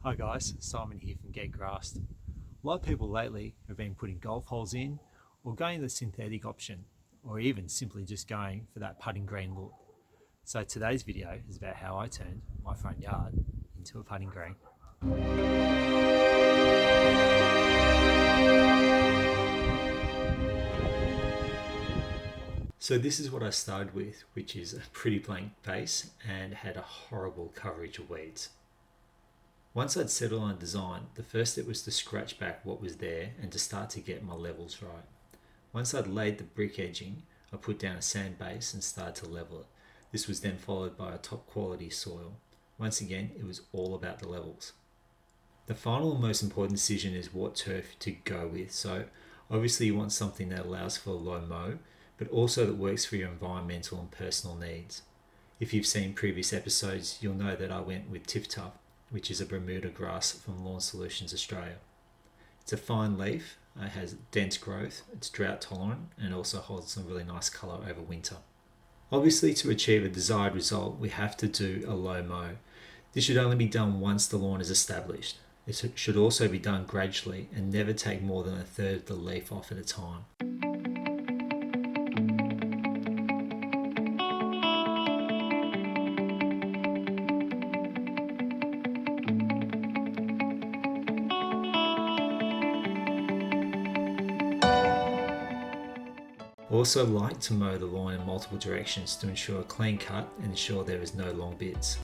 Hi guys, Simon here from Get Grassed. A lot of people lately have been putting golf holes in or going the synthetic option or even simply just going for that putting green look. So today's video is about how I turned my front yard into a putting green. So this is what I started with, which is a pretty blank base and had a horrible coverage of weeds. Once I'd settled on a design, the first step was to scratch back what was there and to start to get my levels right. Once I'd laid the brick edging, I put down a sand base and started to level it. This was then followed by a top quality soil. Once again, it was all about the levels. The final and most important decision is what turf to go with. So obviously you want something that allows for a low mow, but also that works for your environmental and personal needs. If you've seen previous episodes, you'll know that I went with TifTuf, which is a Bermuda grass from Lawn Solutions Australia. It's a fine leaf, it has dense growth, it's drought tolerant, and also holds some really nice colour over winter. Obviously, to achieve a desired result, we have to do a low mow. This should only be done once the lawn is established. It should also be done gradually and never take more than a third of the leaf off at a time. Also like to mow the lawn in multiple directions to ensure a clean cut and ensure there is no long bits.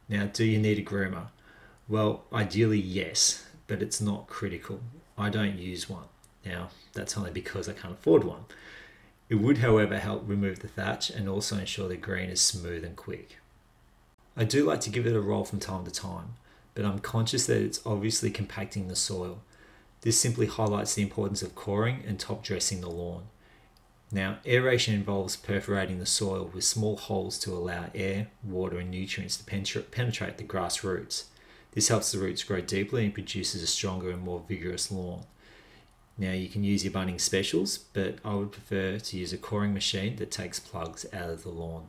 Now, do you need a groomer? Well, ideally yes, but it's not critical. I don't use one. Now, that's only because I can't afford one. It would, however, help remove the thatch and also ensure the green is smooth and quick. I do like to give it a roll from time to time, but I'm conscious that it's obviously compacting the soil. This simply highlights the importance of coring and top dressing the lawn. Now, aeration involves perforating the soil with small holes to allow air, water and nutrients to penetrate the grass roots. This helps the roots grow deeply and produces a stronger and more vigorous lawn. Now, you can use your Bunnings specials, but I would prefer to use a coring machine that takes plugs out of the lawn.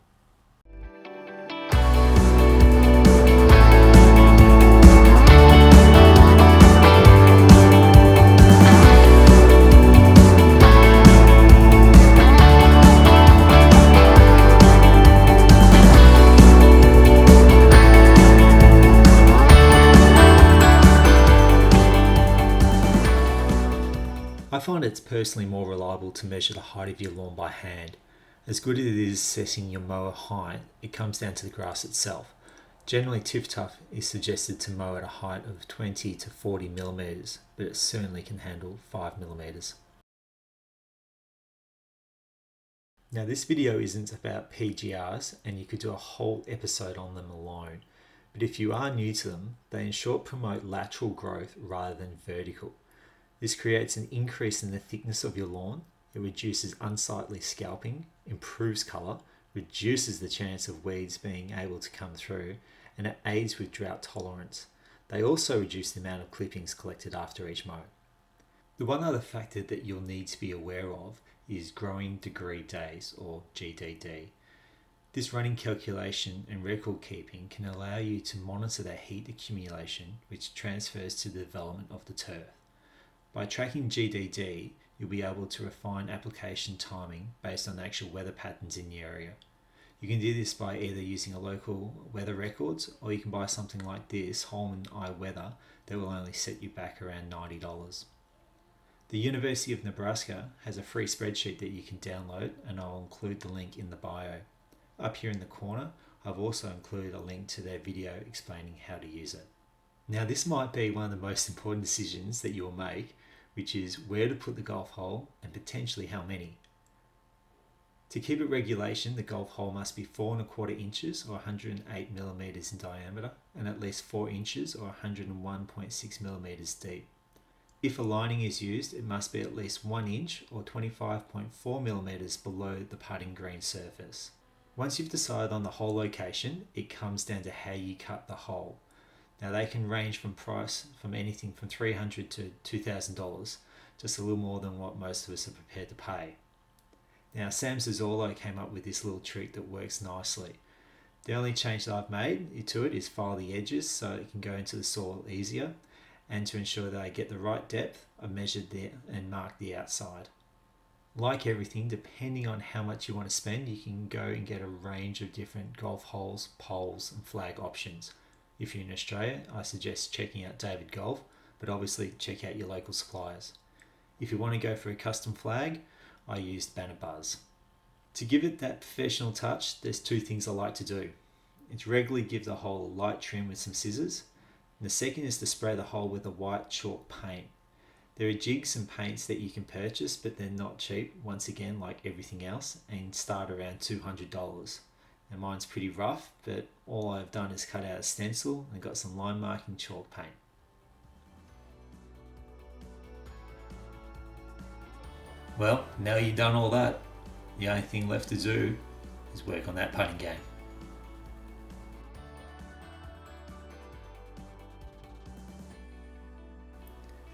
I find it's personally more reliable to measure the height of your lawn by hand. As good as it is setting your mower height, it comes down to the grass itself. Generally, TifTuf is suggested to mow at a height of 20 to 40 millimeters, but it certainly can handle 5 millimeters. Now, this video isn't about PGRs, and you could do a whole episode on them alone. But if you are new to them, they in short promote lateral growth rather than vertical. This creates an increase in the thickness of your lawn, it reduces unsightly scalping, improves colour, reduces the chance of weeds being able to come through, and it aids with drought tolerance. They also reduce the amount of clippings collected after each mow. The one other factor that you'll need to be aware of is growing degree days, or GDD. This running calculation and record keeping can allow you to monitor the heat accumulation which transfers to the development of the turf. By tracking GDD, you'll be able to refine application timing based on actual weather patterns in the area. You can do this by either using a local weather records, or you can buy something like this, Holman iWeather, that will only set you back around $90. The University of Nebraska has a free spreadsheet that you can download, and I'll include the link in the bio. Up here in the corner, I've also included a link to their video explaining how to use it. Now, this might be one of the most important decisions that you'll make, which is where to put the golf hole and potentially how many. To keep it regulation, the golf hole must be 4¼ inches or 108 millimeters in diameter and at least 4 inches or 101.6 millimeters deep. If a lining is used, it must be at least 1 inch or 25.4 millimeters below the putting green surface. Once you've decided on the hole location, it comes down to how you cut the hole. Now they can range from price from anything from $300 to $2,000, just a little more than what most of us are prepared to pay. Now Sam Zazzolo came up with this little trick that works nicely. The only change that I've made to it is file the edges so it can go into the soil easier, and to ensure that I get the right depth, I've measured there and marked the outside. Like everything, depending on how much you want to spend, you can go and get a range of different golf holes, poles and flag options. If you're in Australia, I suggest checking out David Golf, but obviously check out your local suppliers. If you want to go for a custom flag, I used Banner Buzz. To give it that professional touch, there's 2 things I like to do. It's regularly give the hole a light trim with some scissors, and the second is to spray the hole with a white chalk paint. There are jigs and paints that you can purchase, but they're not cheap, once again like everything else, and start around $200. Now mine's pretty rough, but all I've done is cut out a stencil and got some line marking chalk paint. Well, now you've done all that, the only thing left to do is work on that putting game.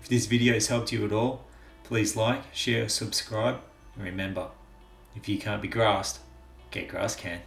If this video has helped you at all, please like, share, subscribe, and remember, if you can't be grassed, get grass can.